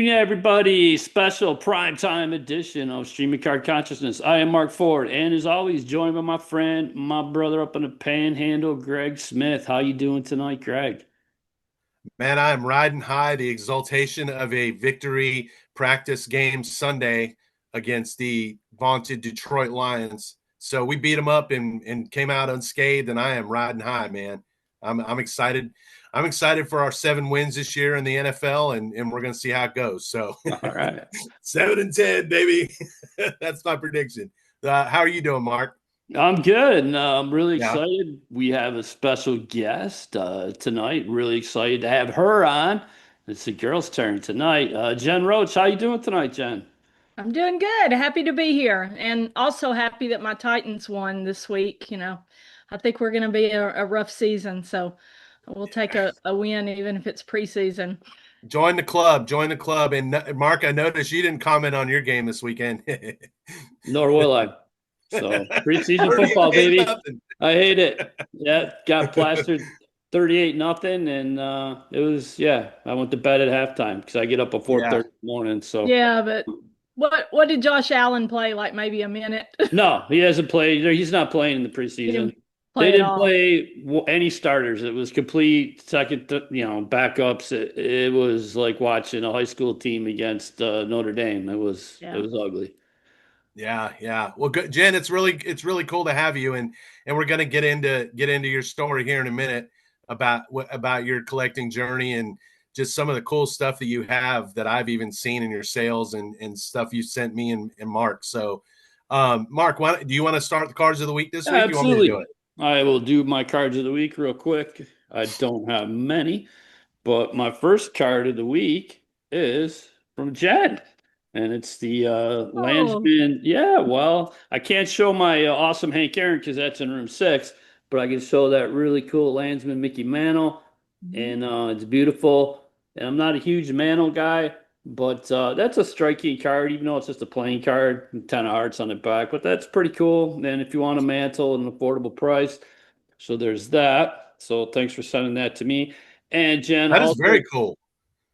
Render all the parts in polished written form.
evening, everybody. Special primetime edition of Streaming Card Consciousness. I am Mark Ford, and as always, joined by my friend, my brother up in the Panhandle, Greg Smith. How you doing tonight, Greg? Man, I am riding high the exultation of a victory practice game Sunday against the vaunted Detroit Lions. So we beat them up and came out unscathed, and I am riding high, man. I'm excited. I'm excited for our 7 wins this year in the NFL, and we're going to see how it goes. So All right. 7-10, baby. That's my prediction. How are you doing, Mark? I'm good. And, I'm really Yeah. excited. We have a special guest tonight. Really excited to have her on. It's the girl's turn tonight. Jen Roach, how you doing tonight, Jen? I'm doing good. Happy to be here. And also happy that my Titans won this week. I think we're going to be a rough season. So we'll take a win, even if it's preseason. Join the club. Join the club. And Mark, I noticed you didn't comment on your game this weekend. Nor will I. So preseason 38, football, baby. nothing. I hate it. Yeah, got plastered 38 nothing, and it was I went to bed at halftime because I get up at Yeah. 4:30 in the morning. So Yeah, but what did Josh Allen play? Like maybe a minute? no, he hasn't played. He's not playing in the He preseason. didn't They play at didn't all. play any starters. It was complete second, backups. It was like watching a high school team against Notre Dame. It Yeah. was ugly. Yeah, yeah. Well, good, Jen. It's really cool to have you, and we're gonna get into your story here in a minute about your collecting journey and just some of the cool stuff that you have that I've even seen in your sales and stuff you sent me and Mark. So, Mark, do you want to start the cards of the week this week? You want me to do Absolutely. it? I will do my cards of the week real quick. I don't have many, but my first card of the week is from Jed, and it's the Oh. Landsman. Yeah, well, I can't show my awesome Hank Aaron because that's in room six, but I can show that really cool Landsman Mickey Mantle, Mhm. and it's beautiful. And I'm not a huge Mantle guy, but that's a striking card, even though it's just a plain card, 10 of hearts on the back. But that's pretty cool. And if you want a Mantle at an affordable price, so there's that. So thanks for sending that to me. And Jen That is also, very cool.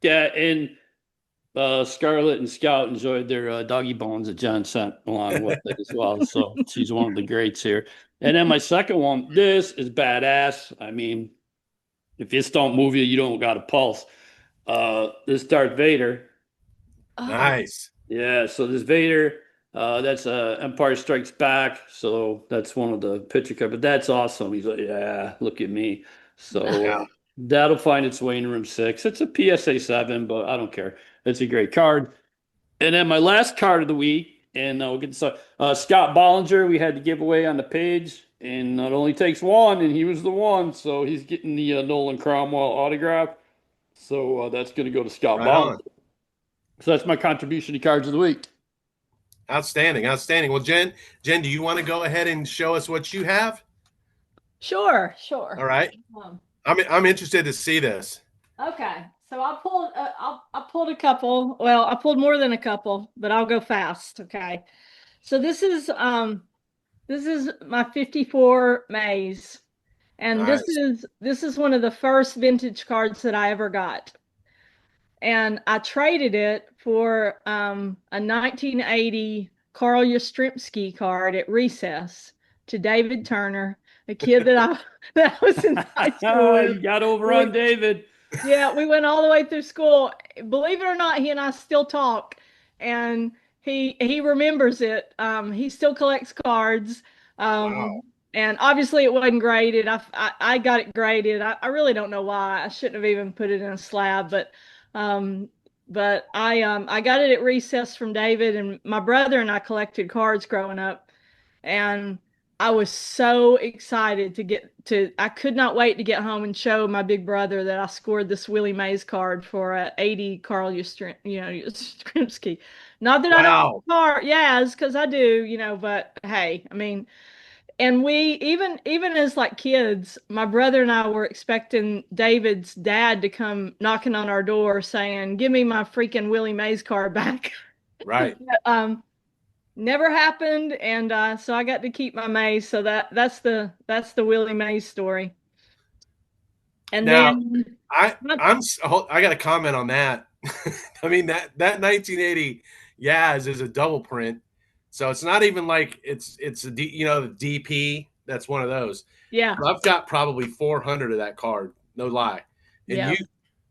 yeah, and Scarlett and Scout enjoyed their doggy bones that Jen sent along with it as well. So she's one of the greats here. And then my second one, this is badass. I mean, if this don't move you, you don't got a pulse. This Darth Vader. Oh. Nice. Yeah, so this Vader, that's Empire Strikes Back. So that's one of the picture cards, but that's awesome. He's like, yeah, look at me. So Yeah. that'll find its way in room six. It's a PSA 7, but I don't care. It's a great card. And then my last card of the week, and we'll get to Scott Bollinger, we had to give away on the page, and it only takes one, and he was the one. So he's getting the Nolan Cromwell autograph. So that's going to go to Scott Right Bollinger. on. So that's my contribution to cards of the week. Outstanding. Outstanding. Well, Jen, do you want to go ahead and show us what you have? Sure, All sure. right. Um, I'm interested to see this. okay. So I pulled a couple. Well, I pulled more than a couple, but I'll go fast. Okay. So this is my 54 maze. And Nice. this is one of the first vintage cards that I ever got. And I traded it for a 1980 Carl Yastrzemski card at recess to David Turner, a kid that I that I was in high school with. You got over on We, David. yeah, we went all the way through school. Believe it or not, he and I still talk, and he remembers it. He still collects cards. Wow. And obviously it wasn't graded. I got it graded. I really don't know why. I shouldn't have even put it in a slab, um I got it at recess from David, and my brother and I collected cards growing up, and I was so excited to get to I could not wait to get home and show my big brother that I scored this Willie Mays card for a 80 Carl Yastrzemski. Not that I don't Wow. card, yes, because I do, but hey, I mean, and we even as like kids, my brother and I were expecting David's dad to come knocking on our door saying, "Give me my freaking Willie Mays card back." Right. um, Never happened, and so I got to keep my Mays. So that's the Willie Mays story. And Now, then I got a comment on that. I mean that 1980 Yaz is a double print, so it's not even like it's the DP. That's one of those. Yeah. I've got probably 400 of that card, no lie. And Yeah.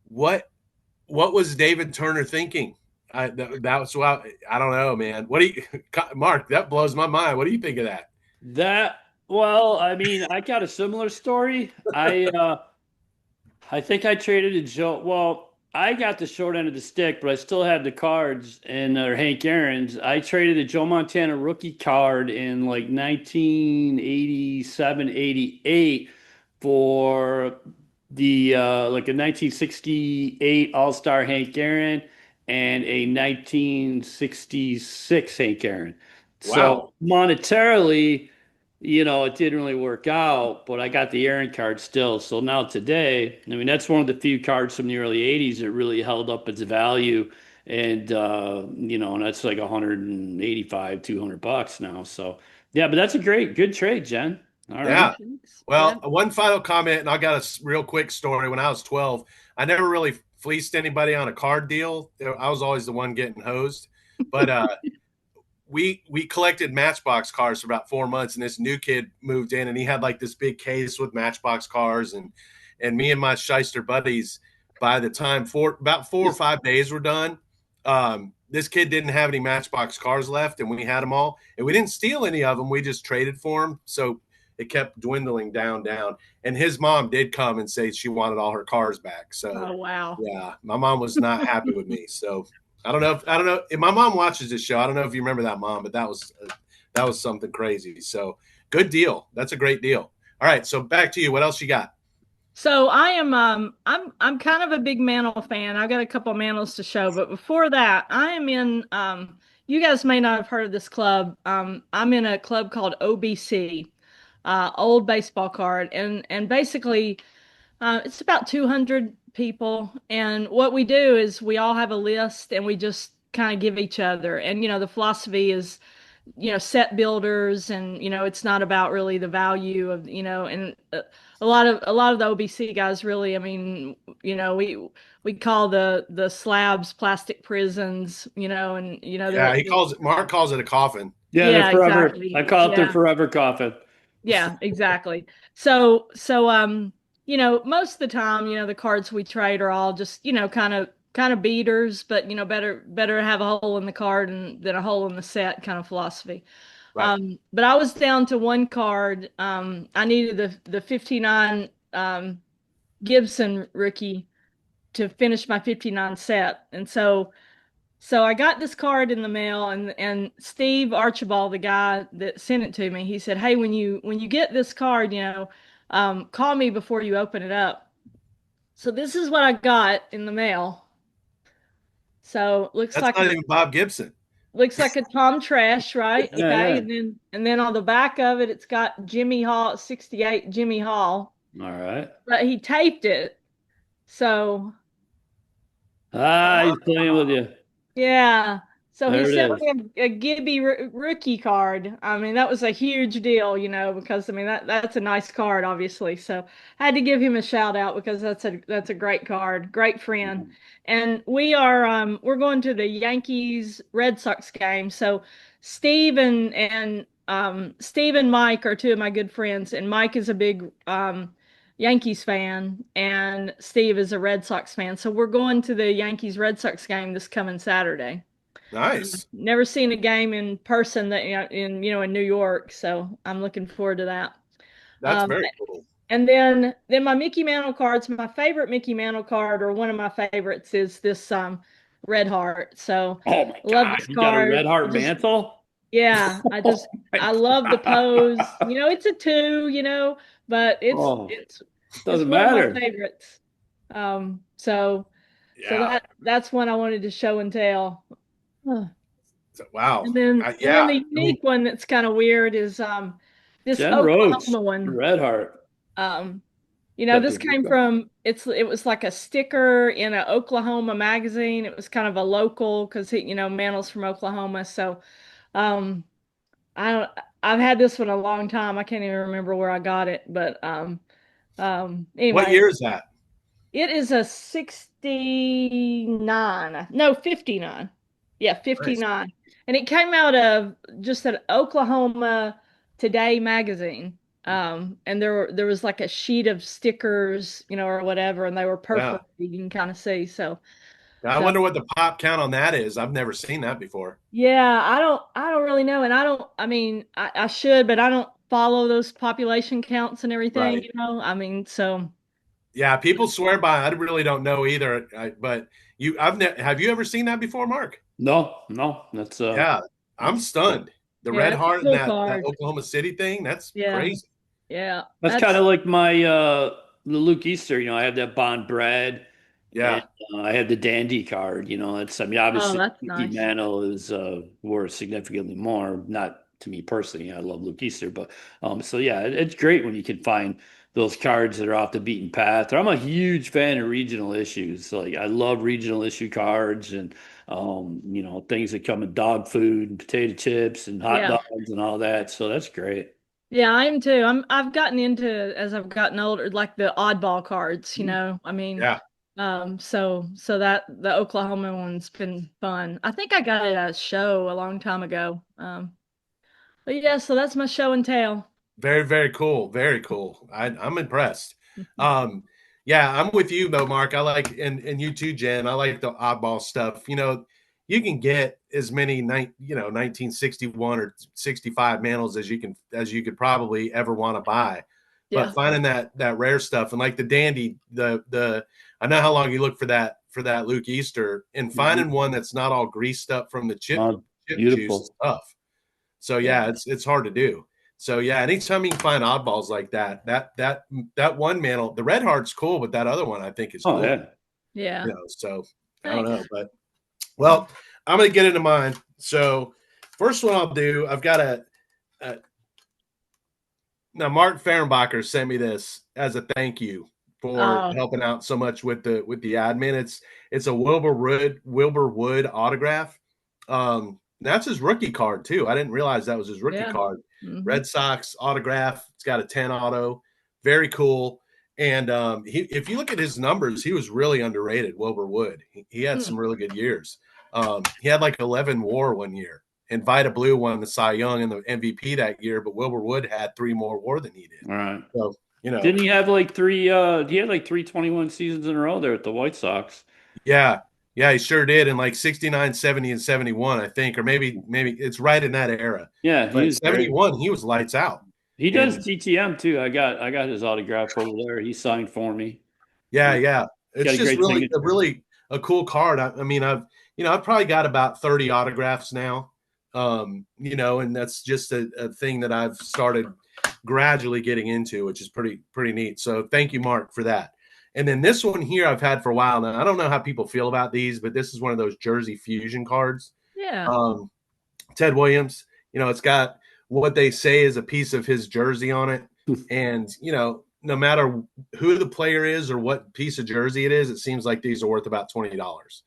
what what was David Turner thinking? That was I don't know, man. What do you, Mark? That blows my mind. What do you think of that? That well, I mean, I got a similar story. I think I traded to Joe. Well, I got the short end of the stick, but I still had the cards and Hank Aaron's. I traded a Joe Montana rookie card in like 1987, 88 for the like a 1968 All-Star Hank Aaron and a 1966 Hank Aaron. So Wow. monetarily, it didn't really work out, but I got the Aaron card still. So now today, I mean, that's one of the few cards from the early 80s that really held up its value. And, and that's like 185, $200 now. So, yeah, but that's a good trade, Jen. All right. Yeah. Thanks. Yeah. Well, one final comment, and I got a real quick story. When I was 12, I never really fleeced anybody on a card deal. I was always the one getting hosed. But we collected Matchbox cars for about 4 months, and this new kid moved in, and he had like this big case with Matchbox cars, and me and my shyster buddies, by the time about 4 or 5 days were done, this kid didn't have any Matchbox cars left, and we had them all, and we didn't steal any of them. We just traded for them, so it kept dwindling down. And his mom did come and say she wanted all her cars back. So Oh, wow. yeah, my mom was not happy with me. So I don't know if my mom watches this show. I don't know if you remember that, mom, but that was something crazy. So good deal. That's a great deal. All right, so back to you. What else you got? So I'm kind of a big Mantle fan. I've got a couple of Mantles to show, but before that, I am in you guys may not have heard of this club. I'm in a club called OBC, Old Baseball Card, and basically it's about 200 people, and what we do is we all have a list and we just kind of give each other. And the philosophy is set builders, and it's not about really the value of and a lot of the OBC guys really, I mean, we call the slabs plastic prisons, and Yeah, Mark calls it a coffin. Yeah, they're yeah, forever. I exactly, call it their yeah. forever coffin. Yeah, exactly. So most of the time, the cards we trade are all just, kind of beaters, but better to have a hole in the card than a hole in the set kind of philosophy. Right. But I was down to one card. I needed the 59 Gibson rookie to finish my 59 set. And so I got this card in the mail, and Steve Archibald, the guy that sent it to me, he said, "Hey, when you get this card, call me before you open it up." So this is what I got in the mail. So That's not even Bob Gibson. looks like a Tom Trash, right? Yeah, Okay, yeah. and then on the back of it, it's got Jimmy Hall, 68 Jimmy Hall, All right. but he taped it. So Ah, he's playing with you. yeah. So he There sent it is. me a Gibby rookie card. I mean, that was a huge deal, because I mean that's a nice card, obviously. So I had to give him a shout out because that's a great card, great friend. And we're going to the Yankees Red Sox game. So Steve and Mike are two of my good friends, and Mike is a big Yankees fan, and Steve is a Red Sox fan. So we're going to the Yankees Red Sox game this coming Saturday. Nice. Never seen a game in person that in New York, so I'm looking forward to that. That's Um, very cool. and then my Mickey Mantle cards. My favorite Mickey Mantle card, or one of my favorites, is this Red Heart. So Oh my I love God, this you got a red card. heart mantle? Yeah, Oh my I love the pose. God. It's a two, but it's Oh, it's doesn't one of my matter. favorites. So Yeah. that's one I wanted to show and tell. Wow. And then Yeah. the I mean, unique one that's kind of weird is this Jen Roach, Oklahoma the one. red heart. Um, Got this the came from it was like a sticker in an Oklahoma magazine. It was kind of a local because Mantle's from Oklahoma. So um I don't I've had this one a long time. I can't even remember where I got it, but what anyway, year is that? It is a 69. No, 59. Yeah, Nice. 59. And it came out of just an Oklahoma Today magazine. And there was like a sheet of stickers, or whatever, and they were Yeah. perforated. You can kind of see. I So wonder what the pop count on that is. I've never seen that before. yeah, I don't really know. And I mean, I should, but I don't follow those population counts and everything, Right. I mean, so Yeah, people swear by. I really don't know either. But have you ever seen that before, Mark? No, that's Yeah, I'm that's stunned. The yeah, Red it's a Heart and cool that card. Oklahoma City thing. That's Yeah. crazy. Yeah. that's kind of like my the Luke Easter. I have that Bond bread, and Yeah, I have the Dandy card. It's, I mean, Oh, obviously that's Mickey nice. Mantle is worth significantly more. Not to me personally. I love Luke Easter, but so yeah, it's great when you can find those cards that are off the beaten path. I'm a huge fan of regional issues. Like I love regional issue cards and things that come in dog food and potato chips and hot Yeah. dogs and all that. So that's great. Yeah, I am too. I've gotten into as I've gotten older, like the oddball cards. I mean, yeah. so that the Oklahoma one's been fun. I think I got it at a show a long time ago. But yeah, so that's my show and tell. Very, very cool. Very cool. I'm impressed. Um, yeah, I'm with you though, Mark. I like and you too, Jen. I like the oddball stuff. You can get as many 1961 or 65 mantles as you could probably ever want to buy. But Yeah. finding that rare stuff and like the dandy, the I know how long you look for that Luke Easter and finding Mhm. one that's not all greased up from the Oh, chip juice is beautiful. tough. So Yeah. yeah, it's hard to do. So yeah, anytime you can find oddballs like that one mantle, the red heart's cool, but that other one I think is Oh cool. yeah. Yeah. So I don't Thanks. know, but well, I'm gonna get into mine. So first one I'll do, I've got a now Mark Fehrenbacher sent me this as a thank you for Oh, helping out so much with the admin. It's a Wilbur Wood autograph. That's his rookie card too. I didn't realize that was his rookie yeah. card. Hmm. Red Sox autograph. It's got a 10 auto. Very cool. And if you look at his numbers, he was really underrated. Wilbur Wood. He had some really good years. He had like 11 WAR one year, and Vida Blue won the Cy Young and the MVP that year, but Wilbur Wood had 3 more WAR than he did. All right. So Didn't he have like three he had like 321 seasons in a row there at the White Sox? yeah, yeah, he sure did. In like 69, 70, and 71, I think, or maybe it's right in that era. Yeah, he But was great. 71, he was lights out. He does And TTM too. I got his autograph over there. He signed for me. yeah, Yeah. yeah. He's got It's a just great really signature. a cool card. I mean, I've probably got about 30 autographs now. And that's just a thing that I've started gradually getting into, which is pretty neat. So thank you, Mark, for that. And then this one here I've had for a while now. I don't know how people feel about these, but this is one of those Jersey Fusion cards. Yeah. Um, Ted Williams, it's got what they say is a piece of his jersey on it. And, no matter who the player is or what piece of jersey it is, it seems like these are worth about $20.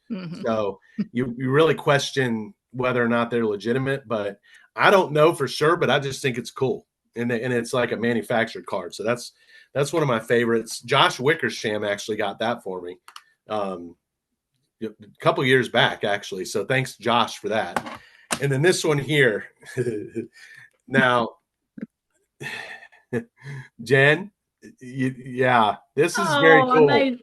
Hmm. So you really question whether or not they're legitimate, but I don't know for sure, but I just think it's cool. And it's like a manufactured card. So that's one of my favorites. Josh Wickersham actually got that for me a couple years back, actually. So thanks, Josh, for that. And then this one here. Now, Jen, yeah, this is very Oh, I cool. made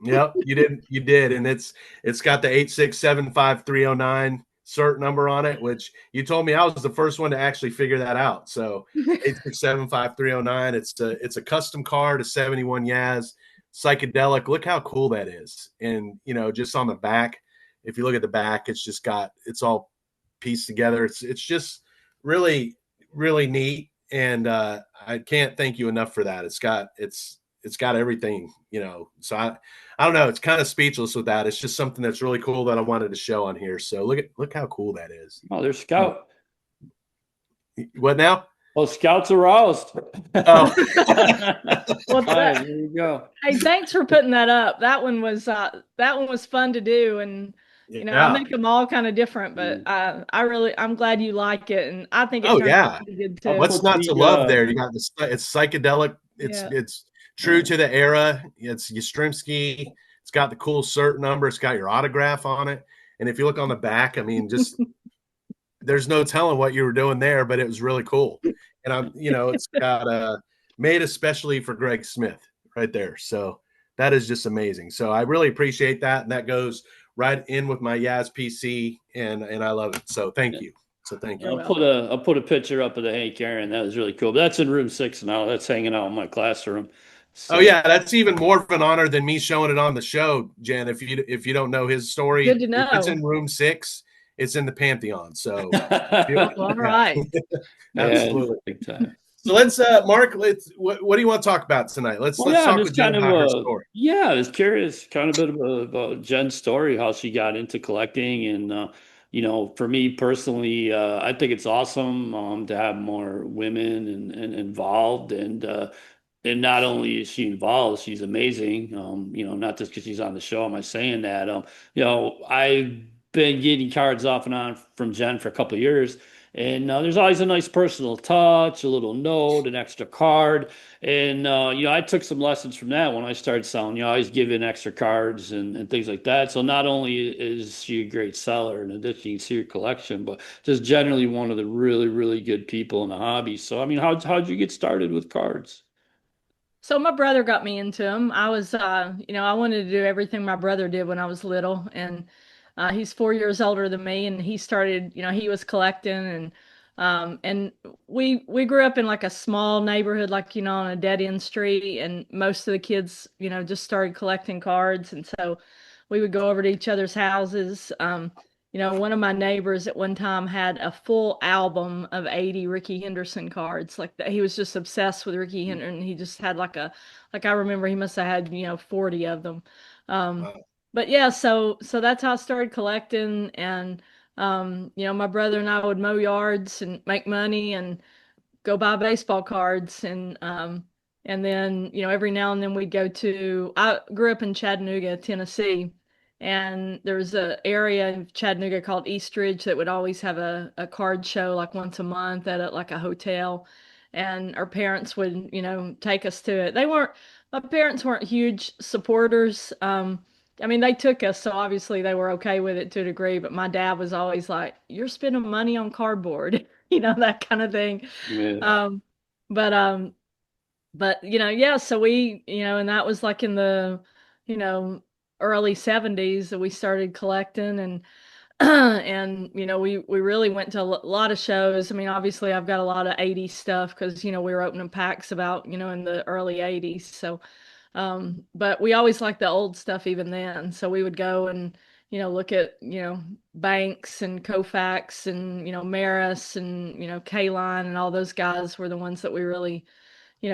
Yep, you did, and it's got the 8675309 cert number on it, which you told me I was the first one to actually figure that out. So 8675309, it's a custom card, a 71 Yaz psychedelic. Look how cool that is, and just on the back, if you look at the back, it's all pieced together. It's just really really neat, and I can't thank you enough for that. It's got everything. So I don't know. It's kind of speechless with that. It's just something that's really cool that I wanted to show on here. So look how cool that is. Oh, there's Scout. What now? Oh, Scout's aroused. Oh, What's All right, that? there you go. Hey, thanks for putting that up. That one was fun to do, and I yeah. make them all kind of different, but I'm glad you like it, and I think it Oh turned out yeah. pretty good I'll too. What's put not to love the there? You got it's psychedelic. It's Yeah. it's true to the era. It's Yastrzemski. It's got the cool cert number. It's got your autograph on it. And if you look on the back, I mean, just there's no telling what you were doing there, but it was really cool. And it's got made especially for Greg Smith right there. So that is just amazing. So I really appreciate that. And that goes right in with my Yaz PC and I love it. So thank you. So thank you. I'll put a picture up of the Hank Aaron. That was really cool. But that's in room 6 now. That's hanging out in my classroom. So, oh yeah, that's even more of an honor than me showing it on the show, Jen. If you don't know his story, Good to if it's know. in room 6, it's in the Pantheon. So All right. absolutely. big time. So let's Mark, what do you want to talk about tonight? Let's Well, yeah, talk just with Jen kind of about her story. yeah, I was curious, kind of a bit about Jen's story, how she got into collecting, and for me personally, I think it's awesome to have more women and involved, and not only is she involved, she's amazing. Not just because she's on the show am I saying that. I've been getting cards off and on from Jen for a couple of years. And there's always a nice personal touch, a little note, an extra card. And, I took some lessons from that when I started selling. I always give in extra cards and things like that. So not only is she a great seller, in addition to your collection, but just generally one of the really, really good people in the hobby. So, I mean, how'd you get started with cards? So my brother got me into them. I wanted to do everything my brother did when I was little, and he's 4 years older than me, and he started, he was collecting, and we grew up in like a small neighborhood, like on a dead end street, and most of the kids, just started collecting cards, and so we would go over to each other's houses. One of my neighbors at one time had a full album of 80 Ricky Henderson cards. Like that, he was just obsessed with Ricky Henderson. He just had like I remember he must have had, 40 of them. Um, Wow. but yeah, so that's how I started collecting. And, my brother and I would mow yards and make money and go buy baseball cards. And then, every now and then I grew up in Chattanooga, Tennessee, and there was an area in Chattanooga called Eastridge that would always have a card show like once a month at like a hotel. And our parents would, take us to it. My parents weren't huge supporters. I mean, they took us, so obviously they were okay with it to a degree, but my dad was always like, "You're spending money on cardboard," that kind of thing. Yeah. Um, but yeah, so and that was like in the, you know, early 70s that we started collecting, and and we really went to a lot of shows. I mean, obviously I've got a lot of 80s stuff because we were opening packs about, in the early 80s. So but we always liked the old stuff even then. So we would go and, look at, Banks and Koufax and, Maris and, K-Line, and all those guys were the ones that we really,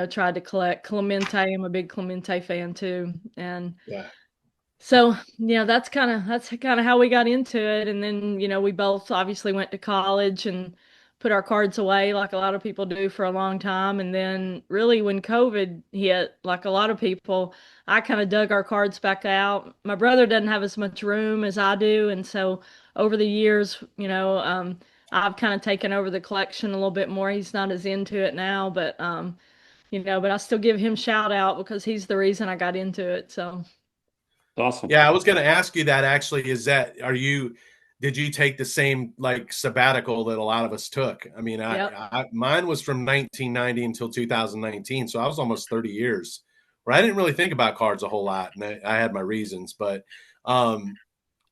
tried to collect. Clemente, I'm a big Clemente fan too. And Yeah. so, that's kind of how we got into it. And then, we both obviously went to college and put our cards away like a lot of people do for a long time. And then really when COVID hit, like a lot of people, I kind of dug our cards back out. My brother doesn't have as much room as I do. And so over the years, I've kind of taken over the collection a little bit more. He's not as into it now, but I still give him shout out because he's the reason I got into it. So. Awesome. Yeah, I was going to ask you that actually. Did you take the same like sabbatical that a lot of us took? I mean, Yep. mine was from 1990 until 2019. So I was almost 30 years where I didn't really think about cards a whole lot. And I had my reasons, but,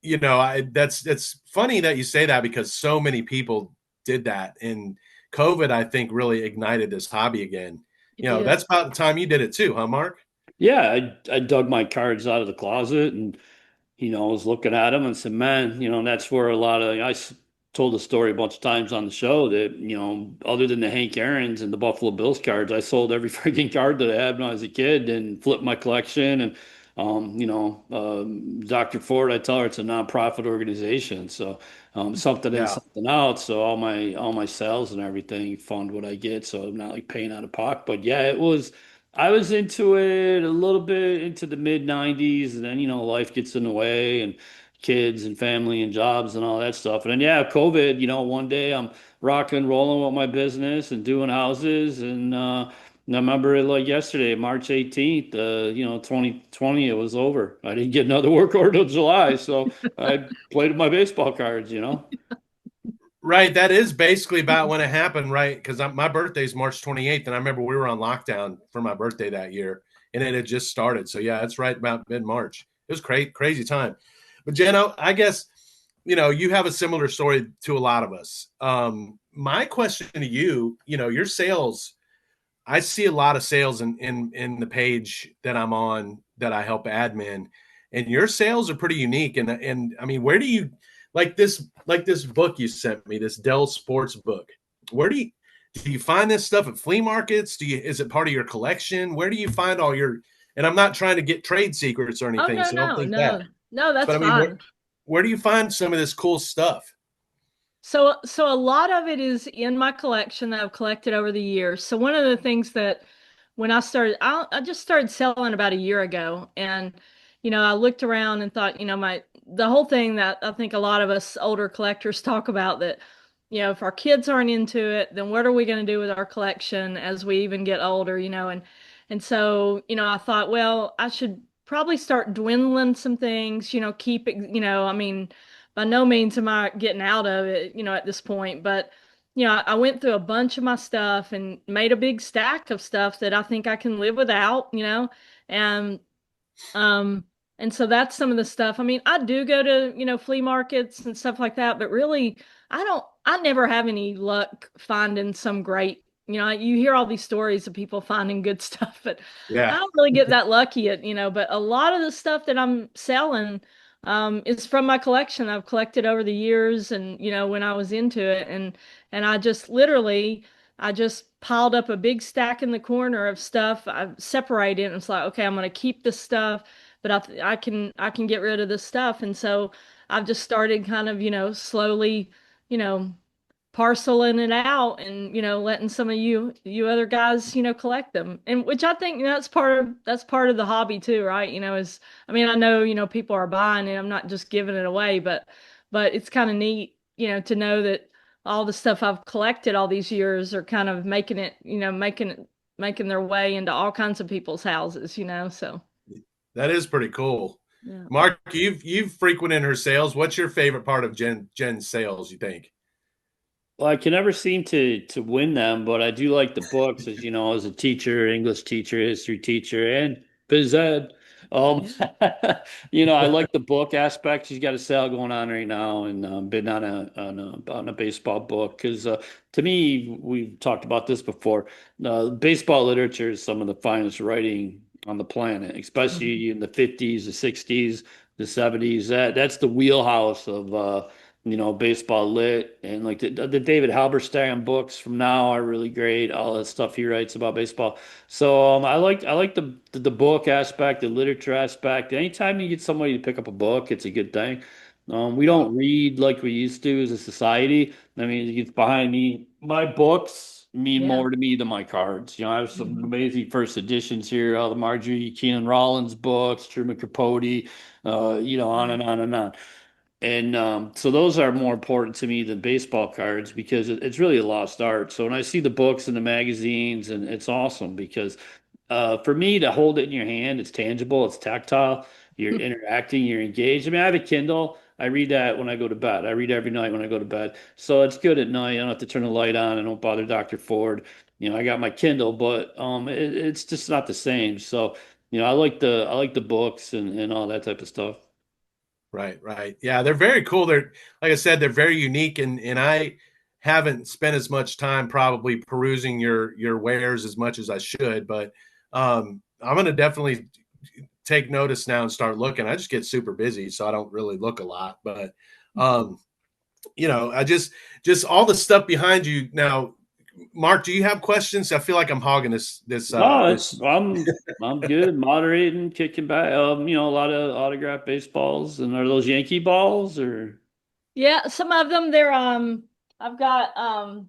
it's funny that you say that because so many people did that. And COVID, I think, really ignited this hobby again. It did. That's about the time you did it too, huh, Mark? Yeah, I dug my cards out of the closet and I was looking at him and said, man, that's where a lot of, told the story a bunch of times on the show that, other than the Hank Aaron's and the Buffalo Bills cards, I sold every freaking card that I had when I was a kid and flipped my collection. And, Dr. Ford, I tell her it's a nonprofit organization. So, something in, Yeah. something out. So all my sales and everything fund what I get. So I'm not like paying out of pocket, but yeah, I was into it a little bit into the mid 90s, and then life gets in the way and kids and family and jobs and all that stuff. And then yeah, COVID, one day I'm rocking and rolling with my business and doing houses and I remember it like yesterday, March 18th, 2020, it was over. I didn't get another work order till July, so I played with my baseball cards. Right. That is basically about when it happened, right? Because my birthday is March 28th, and I remember we were on lockdown for my birthday that year, and it had just started. So yeah, it's right about mid-March. It was crazy time. But Jenna, I guess you have a similar story to a lot of us. My question to you, your sales. I see a lot of sales in the page that I'm on that I help admin, and your sales are pretty unique. And I mean, where do you like this book you sent me, this Dell Sports book? Where do you find this stuff at flea markets? Is it part of your collection? Where do you find all your? And I'm not trying to get trade secrets or Oh anything, no, so don't no, think that. no, no, But that's I mean, where fine. where do you find some of this cool stuff? So a lot of it is in my collection that I've collected over the years. So one of the things that when I just started selling about a year ago, and I looked around and thought, the whole thing that I think a lot of us older collectors talk about, that, if our kids aren't into it, then what are we going to do with our collection as we even get older, and so, I thought, well, I should probably start dwindling some things, keep it, I mean, by no means am I getting out of it, at this point, but I went through a bunch of my stuff and made a big stack of stuff that I think I can live without, and um, and so that's some of the stuff. I mean, I do go to, flea markets and stuff like that, but really, I never have any luck finding some great, you hear all these stories of people finding good stuff, but I Yeah. don't really get that lucky at, but a lot of the stuff that I'm selling, is from my collection I've collected over the years and, when I was into it. And I just literally, I just piled up a big stack in the corner of stuff. I separated it and it's like, okay, I'm going to keep this stuff, but I can get rid of this stuff. And so I've just started kind of, slowly, you know, parceling it out and, letting some of you other guys, collect them. And which I think, that's part of the hobby too, right? Is, I mean, I know, people are buying it. I'm not just giving it away, but it's kind of neat, to know that all the stuff I've collected all these years are kind of making their way into all kinds of people's houses, so That is pretty cool. yeah. Mark, you've frequented her sales. What's your favorite part of Jen's sales, you think? Well, I can never seem to win them, but I do like the books, as you know, as a teacher, English teacher, history teacher, and phys ed. Um, I like the book aspect. She's got a sale going on right now, and been on a baseball book because to me, we've talked about this before. Baseball literature is some of the finest writing on the planet, Mhm. especially in the 50s, the 60s, the 70s. That's the wheelhouse of baseball lit, and like the David Halberstam books from now are really great. All the stuff he writes about baseball. So I like the book aspect, the literature aspect. Anytime you get somebody to pick up a book, it's a good thing. We don't read like we used to as a society. I mean, it's behind me. My books mean Yeah. more to me than my cards. I have some Mhm. amazing first editions here. All the Marjorie Keenan Rollins books, Truman Capote, on Yeah. and on and on. And so those are more important to me than baseball cards because it's really a lost art. So when I see the books and the magazines, and it's awesome because for me to hold it in your hand, it's tangible, it's tactile, you're interacting, you're engaged. I mean, I have a Kindle. I read that when I go to bed. I read every night when I go to bed. So it's good at night. I don't have to turn the light on. I don't bother Dr. Ford. I got my Kindle, but it's just not the same. So, I like the books and all that type of stuff. Right, right. Yeah, they're very cool. They're like I said, they're very unique, and I haven't spent as much time probably perusing your wares as much as I should, but I'm gonna definitely take notice now and start looking. I just get super busy, so I don't really look a lot. But um, I just all the stuff behind you now. Mark, do you have questions? I feel like I'm hogging No, this. it's I'm good, moderating, kicking back. A lot of autographed baseballs, and are those Yankee balls or? Yeah, some of them I've got um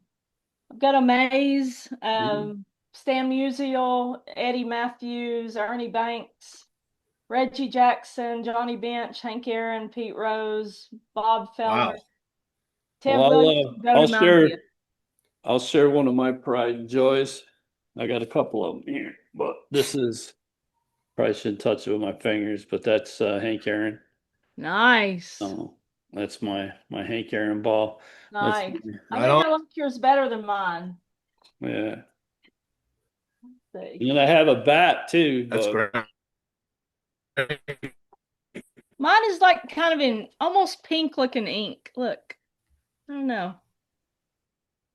I've got a Mays, Ooh, Stan Musial, Eddie Matthews, Ernie Banks, Reggie Jackson, Johnny Bench, Hank Aaron, Pete Rose, Bob Feller, Wow. Ted well, Williams, I'll Joe share DiMaggio. I'll share one of my pride and joys. I got a couple of them here, but this is probably shouldn't touch it with my fingers, but that's Hank Aaron. Nice. Oh, that's my Hank Aaron ball. That's Nice. I Right think on. I like yours better than mine. yeah. Let's see. And then I have a bat too, That's but great. Mine is like kind of in almost pink looking ink. Look. I don't know.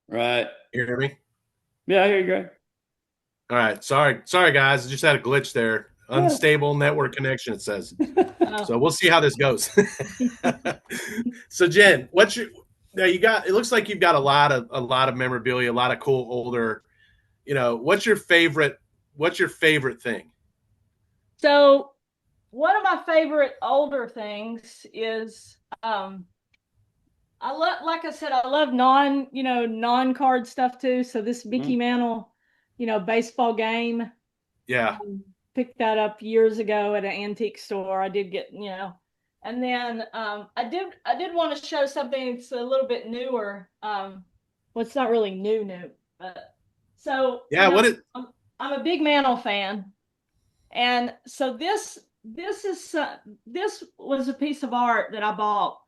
right. You hear me? Yeah, I hear you, Greg. All right. Sorry, guys. I just had a glitch there. Unstable network connection, it says. Oh. So we'll see how this goes. So Jen, what's your now you got it looks like you've got a lot of memorabilia, a lot of cool older, what's your favorite thing? So one of my favorite older things is I love, like I said, I love non-card stuff too. So this Mickey Mantle, baseball game, Yeah. picked that up years ago at an antique store. I did get, and then I did want to show something that's a little bit newer. Well, it's not really new, but so Yeah, I'm a big Mantle fan, and so this was a piece of art that I bought.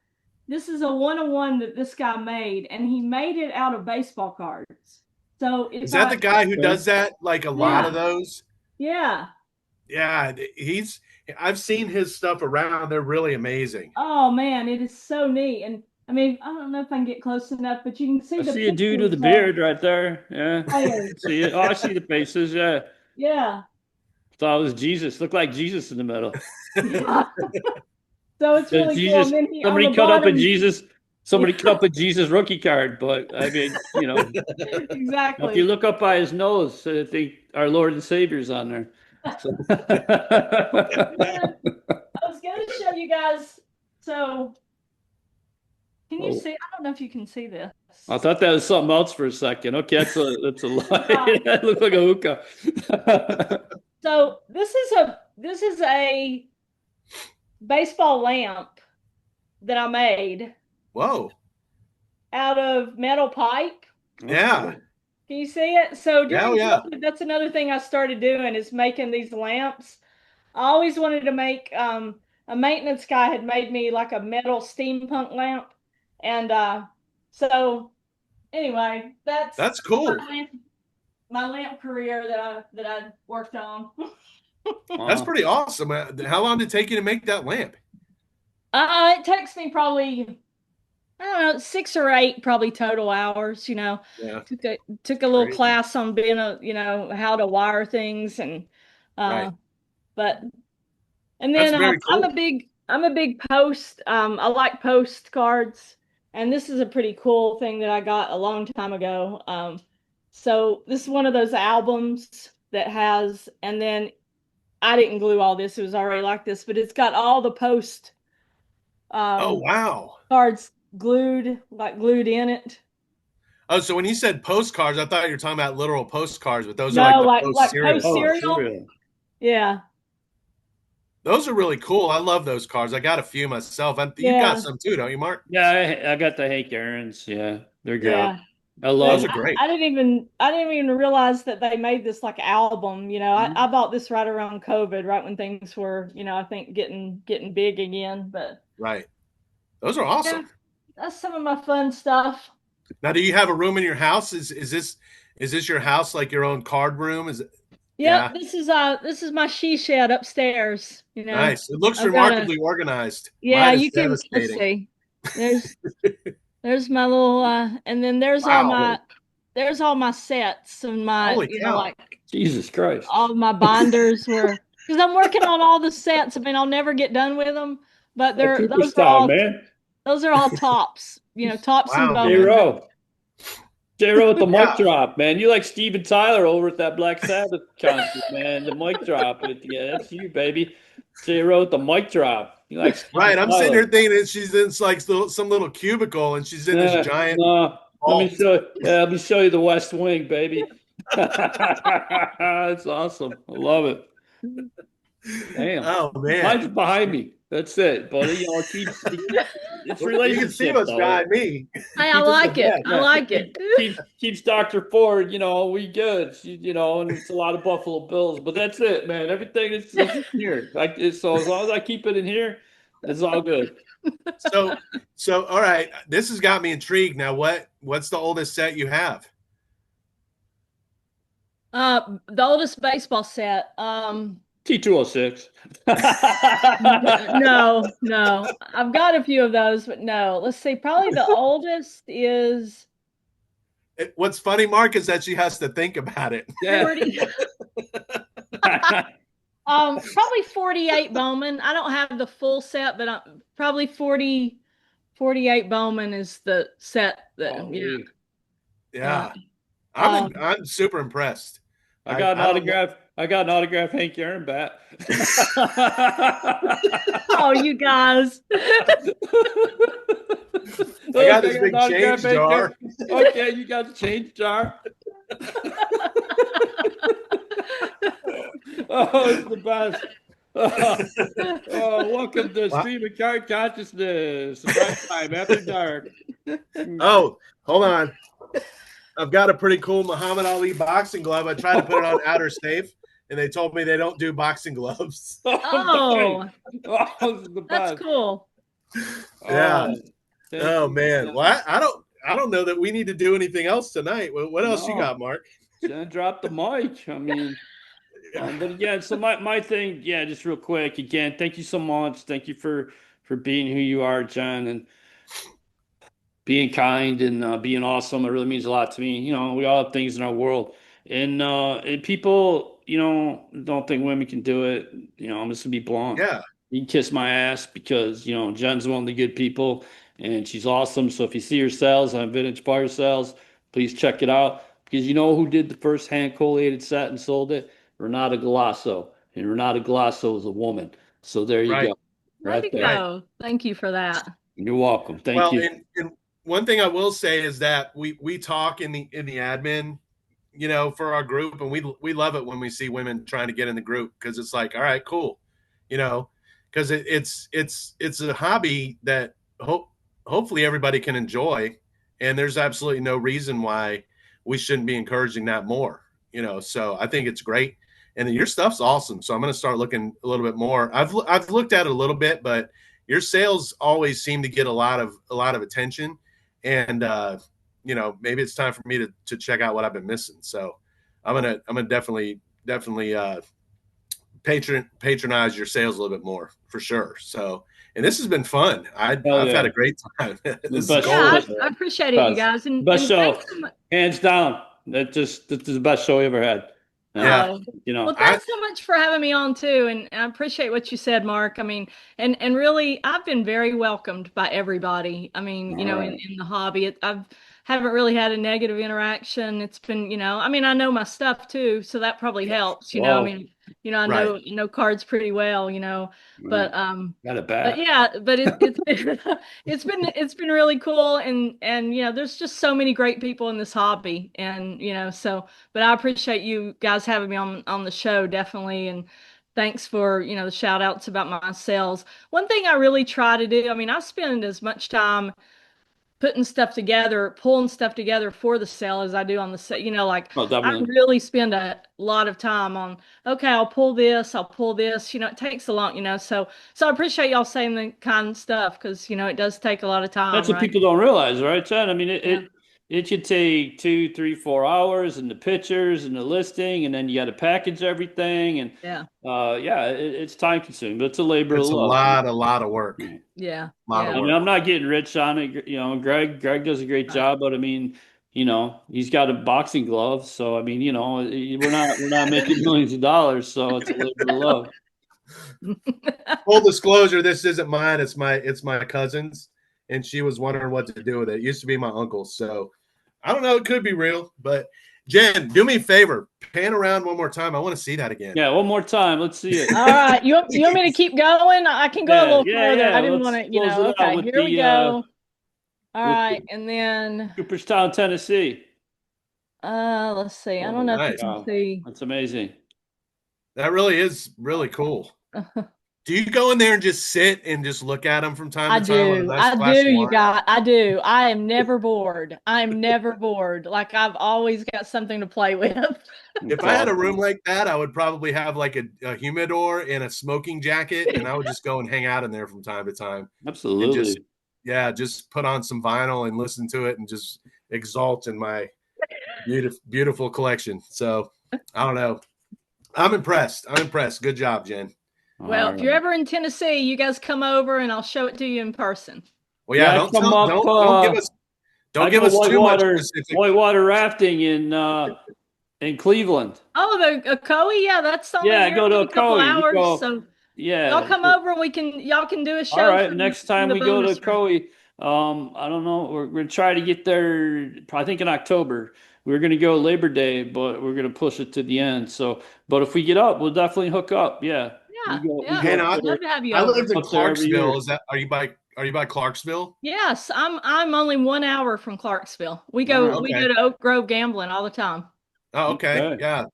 This is a one-on-one that this guy made, and he made it out of baseball cards. So is if that I the guy who does that? Like a lot of yeah those? yeah Yeah, I've seen his stuff around. They're really amazing. oh man, it is so neat. And I mean, I don't know if I can get close enough, but you can see I the see a dude with a pictures beard right there. Yeah. of players. See it. Oh, I see the faces. Yeah. Yeah. Thought it was Jesus. Looked like Jesus in the middle. Yeah. So it's There's really cool. Jesus. And then he on Somebody the cut up a bottom. Jesus. Yeah, Somebody cut up a Jesus rookie card. But I mean, if you exactly. look up by his nose, I think our Lord and Savior's on there. So. Then I was going to show you guys. So can you Oh, see? I don't know if you can see this. I thought that was something else for a second. Okay, that's a light. Uh, That looks like a hookah. so this is a baseball lamp that I made Whoa. out of metal pipe. Yeah. Can you see it? So during Yeah. COVID, that's another thing I started doing is making these lamps. I always wanted to make a maintenance guy had made me like a metal steampunk lamp. And so anyway, That's cool. my lamp career that I worked on. That's pretty awesome. How long did it take you to make that lamp? It takes me probably, I don't know, 6 or 8 probably total hours, Yeah. Took a little Great. class on being how to wire things and Right. but and That's then very cool. I'm a big post. I like postcards, and this is a pretty cool thing that I got a long time ago. So this is one of those albums that has, and then I didn't glue all this; it was already like this, but it's got all the post Oh, wow. cards glued in it. Oh, so when you said postcards, I thought you were talking about literal postcards, but those are No, like the like post like cereal. post cereal. cereal. Yeah, Those are really cool. I love those cards. I got a few myself. You've got yeah, some too, don't you, Mark? Yeah, I got the Hank Aaron's. Yeah, they're great. yeah. I love Those are it. great. I didn't even realize that they made this like album. I bought this right around COVID, right when things were, I think getting big again. But Right. Those are awesome. yeah, that's some of my fun stuff. Now, do you have a room in your house? Is this your house, like your own card room? Is it? Yep, Yeah. this is my she shed upstairs. Nice. It looks I've got remarkably organized. yeah, Mine is you can let's devastating. see. There's my little and then Wow. there's all my sets and my Holy cow. like Jesus Christ. all of my binders were because I'm working on all the sets. I mean, I'll never get done with them, but Like Cooper those are style, all man. tops, tops and Wow, J man. bones. J-Ro with the mic Yeah. drop, man. You like Steven Tyler over at that Black Sabbath concert, man. The mic drop. Yeah, that's you, baby. J-Ro with the mic drop. You like Steven Right. I'm Tyler. sitting here thinking that she's in like some little cubicle and she's in this giant. No. vault. Let me show you the West Wing, baby. That's awesome. I love it. Damn. Oh Mine's man, behind me. That's it. But it's well, you can see relationship what's though. behind me. Hey, I Keep it the like it. best. I Yeah, like it it. keeps Dr. Ford, we good. And it's a lot of Buffalo Bills, but that's it, man. Everything is in here. So as long as I keep it in here, it's all good. So, all right, this has got me intrigued. Now, what's the oldest set you have? The oldest baseball set. T206. No, no. I've got a few of those, but no. Let's see. Probably the oldest is What's funny, Mark, is that she has to think about it. Yeah. 40. Probably 48 Bowman. I don't have the full set, but probably 48 Bowman is the set that, yeah. Holy. Uh, Yeah, um, I'm super impressed. I got an I don't know. autograph. I got an autograph Hank Aaron bat. oh, you guys. I Look, got I this got an big autograph change Hank jar. Aaron. Okay, you got the change jar. Oh, it's the best. Welcome to Wow. Stream of Card Consciousness. Surprise time after dark. Oh, hold on. I've got a pretty cool Muhammad Ali boxing glove. I tried to put it on outer safe, and they told me they don't do boxing gloves. Oh, Oh, this is the that's best. cool. Yeah. Oh, thank Oh you. man. Well, I don't know that we need to do anything else tonight. What else you No, got, Mark? drop the mic. I mean, but again, so my thing, yeah, just real quick, again, thank you so much. Thank you for being who you are, John, and being kind and being awesome. It really means a lot to me. We all have things in our world, and people, don't think women can do it. I'm just gonna be blunt. Yeah. You can kiss my ass because Jen's one of the good people, and she's awesome. So if you see her sales on Vintage Fire Sales, please check it out because you know who did the first hand collated set and sold it? Renata Galasso, and Renata Galasso is a woman. So there you Right. go, Way right to there. Right. go. Thank you for that. You're welcome. Thank Well, you. and one thing I will say is that we talk in the admin, for our group, and we love it when we see women trying to get in the group because it's like, all right, cool, you know, because it's a hobby that hopefully everybody can enjoy, and there's absolutely no reason why we shouldn't be encouraging that more, So I think it's great, and your stuff's awesome. So I'm going to start looking a little bit more. I've looked at it a little bit, but your sales always seem to get a lot of attention, and maybe it's time for me to check out what I've been missing. So I'm gonna definitely patronize your sales a little bit more for sure. So, and this has been fun. Hell I've had yeah. a great time. The This is best, Yeah, gold. best, I appreciate it, you best, guys. And best and show, thanks so much. hands down. This is the best show we ever had. Uh, Yeah, Oh, you know, well, I thanks so much for having me on too. And I appreciate what you said, Mark. I mean, and really, I've been very welcomed by everybody. I mean, all right. in the hobby, I've haven't really had a negative interaction. It's been, I mean, I know my stuff too, so that probably helps. I Whoa, mean, I right. know cards pretty well, right. but Got it but back. yeah, but it's been it's been really cool, and there's just so many great people in this hobby, and so. But I appreciate you guys having me on the show, definitely, and thanks for the shout outs about my sales. One thing I really try to do, I mean, I spend as much time putting stuff together, pulling stuff together for the sale as I do on the set. Like Oh, I definitely. really spend a lot of time on, okay, I'll pull this, I'll pull this. It takes a lot, so I appreciate y'all saying the kind stuff because it does take a lot of That's time, what right? people don't realize, right, Chad? I mean, it, Yeah. it it could take 2, 3, 4 hours, and the pictures and the listing, and then you got to package everything, and Yeah. yeah, it's time consuming, but it's a labor of It's love. a lot of work, Yeah. a lot of Yeah. I mean, work. I'm not getting rich on it. Greg does a great Right. job, but I mean, he's got a boxing glove, so I mean, we're not making millions of dollars, so it's a labor of love. Full disclosure: this isn't mine. It's my cousin's, and she was wondering what to do with it. It used to be my uncle's, so I don't know. It could be real, but Jen, do me a favor, pan around one more time. I want to see that again. Yeah, one more time. Let's see it. All right. You want me to keep going? I can go a Yeah, little yeah, further. yeah. I didn't Let's want to, close it out okay, with here we the go. All with right. And then Cooperstown, Tennessee. let's see. I don't Holy know if you Nice. can cow, see. that's amazing. That really is really cool. Do you go in there and just sit and just look at them from time I to time with a do. nice I do, glass of you wine? guys. I do. I am never bored. I'm never bored. Like I've always got something to play with. If It's I had a room awesome. like that, I would probably have like a humidor and a smoking jacket, and I would just go and hang out in there from time to time and just, Absolutely. yeah, just put on some vinyl and listen to it and just exalt in my beautiful collection. So I don't know. I'm impressed. I'm impressed. Good job, Jen. Well, All if you're right. ever in Tennessee, you guys come over and I'll show it to you in person. Well, yeah, Yeah, I come up. don't I give go us too much specific. whitewater rafting in Cleveland. Oh, the Ocoee, yeah, that's only Yeah, I here go to in a couple Ocoee. We hours. go. So y'all Yeah. come over and y'all can do a All show right. Next from time the we go to bonus room. Ocoee, I don't know. We're gonna try to get there. I think in October. We're gonna go Labor Day, but we're gonna push it to the end. So, but if we get up, we'll definitely hook up. Yeah, we Yeah, go. We yeah. go Man, up I'd there. love to have you I over. lived in Up there every Clarksville. year. Is that are you by Clarksville? Yes, I'm only 1 hour from Clarksville. We All go right. we Okay. go to Oak Grove gambling all the time. Oh, okay. Okay. Yeah.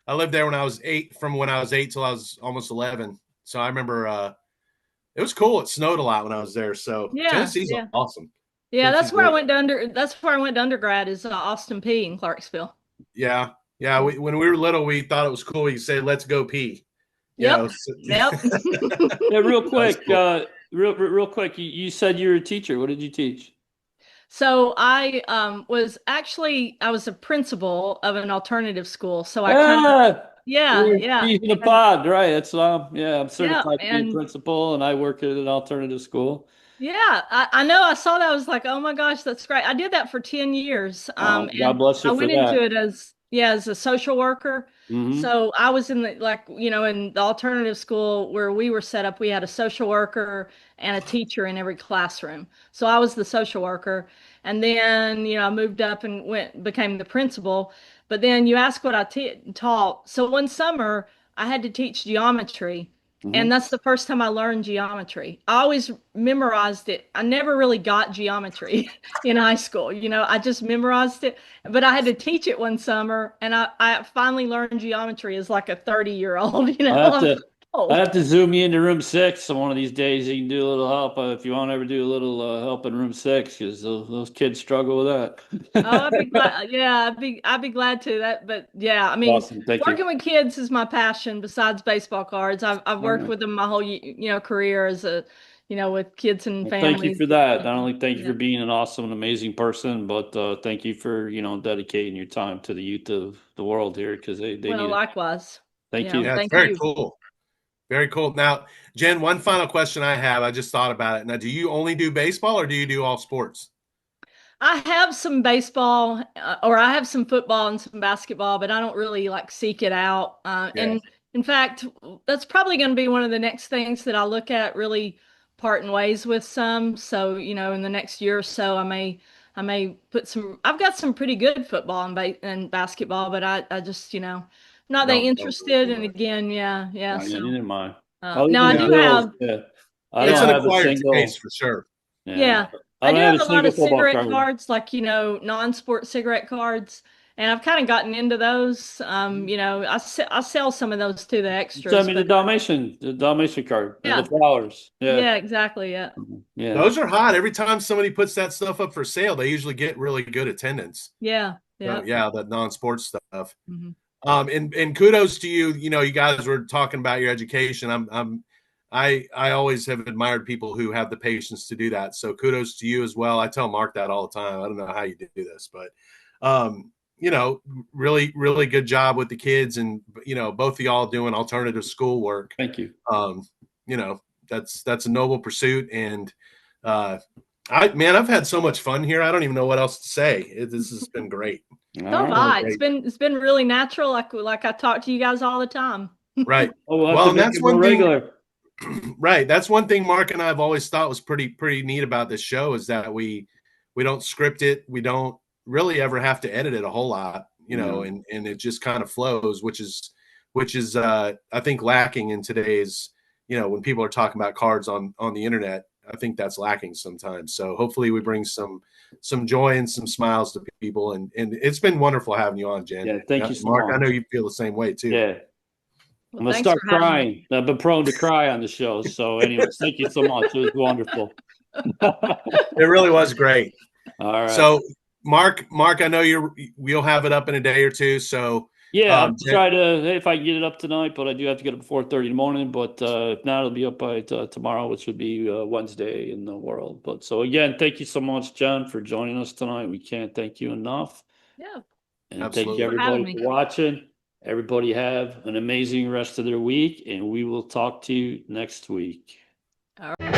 I lived there when I was 8, from when I was 8 till I was almost 11. So I remember it was cool. It snowed a lot when I was there. So Yeah, Tennessee's yeah. awesome. Yeah, Tennessee's great. that's where I went to undergrad is Austin P in Clarksville. Yeah. Yeah. Yeah. When we were little, we thought it was cool. We could say, let's go pee. Yep. So, Yep. Yeah, real that was quick. cool. Real quick. You said you were a teacher. What did you teach? So I I was a principal of an alternative school. So I kind of Ah, yeah, you're yeah. teaching a And pod, right? That's yeah. I'm yeah, certified to be a and principal, and I work at an alternative school. yeah, I know I saw that. I was like, oh my gosh, that's great. I did that for 10 years. God And bless you I for went into that. it as, yeah, as a social worker. Hmm. So I was in the, like, in the alternative school where we were set up, we had a social worker and a teacher in every classroom. So I was the social worker. And then, I moved up and became the principal. But then you ask what I taught. So one summer I had to teach geometry. And Hmm. that's the first time I learned geometry. I always memorized it. I never really got geometry in high school. I just memorized it, but I had to teach it one summer, and I finally learned geometry as like a 30-year-old. I have I'm to I old. have to zoom you into room six. So one of these days you can do a little help if you want to ever do a little help in room six because those kids struggle with Oh, I'd be that. glad. Yeah, I'd be glad to that. But yeah, I mean, Awesome. Thank you. working with kids is my passion besides baseball cards. I've All worked right. with them my whole career as with kids and Well, thank you families. for that. Not only thank you for Yeah. being an awesome and amazing person, but thank you for, dedicating your time to the youth of the world here because they Well, need it. likewise. Thank you. Yeah, it's Thank very you. cool. Very cool. Now, Jen, one final question I have. I just thought about it. Now, do you only do baseball or do you do all sports? I have some baseball, or I have some football and some basketball, but I don't really like seek it out. Yeah. And in fact, that's probably going to be one of the next things that I look at really parting ways with some. So, in the next year or so, I may put some. I've got some pretty good football and basketball, but I just, not that Don't really interested. do And much. again, yeah, yeah. Yeah, So, neither am I. I live now I in the Yeah. do hills. have, Yeah. I It's don't an yeah. have a acquired taste single, for sure. yeah. Yeah, I I don't do have have a a lot single of football cigarette card. cards, like, non-sport cigarette cards, and I've kind of gotten into those. I sell some of those to the Send extras, me but the Dalmatian card, and the yeah, flowers. Yeah. yeah, exactly, yeah, Yeah. Those are hot. Every time somebody puts that stuff up for sale, they usually get really good attendance. yeah, So, yeah. yeah, the non-sports stuff. Hmm. And kudos to you. You guys were talking about your education. I always have admired people who have the patience to do that. So kudos to you as well. I tell Mark that all the time. I don't know how you do this, but um, you know, really, really good job with the kids, and both of y'all doing alternative school work. Thank you. Um, you know, that's a noble pursuit, and I've had so much fun here. I don't even know what else to say. This has been great. So All have right. Really I. It's great. been really natural, like I talk to you guys all the time. Right. Oh, we'll have Well, to and make that's it more one thing. regular. Right. That's one thing Mark and I have always thought was pretty neat about this show is that we don't script it. We don't really ever have to edit it a whole lot, No. and it just kind of flows, which is I think lacking in today's, when people are talking about cards on the internet. I think that's lacking sometimes. So hopefully we bring some joy and some smiles to people, and it's been wonderful having you on, Jen. Yeah. Thank you so Mark, I much. know you feel the same way too. Yeah. Well, I'm gonna thanks start for having me. crying. I've been prone to cry on the show. So, anyways, thank you so much. It was wonderful. It really was great. All right. So, Mark, I know we'll have it up in a day or two. So, Yeah, I'll try to if I can get it up tonight, but I do have to get up at 4:30 in the morning. But if not, it'll be up by tomorrow, which would be Wednesday in the world. But so again, thank you so much, John, for joining us tonight. We can't thank you enough. Yeah. And Absolutely. thank you For having everybody me. for watching. Everybody have an amazing rest of their week, and we will talk to you next week. All right.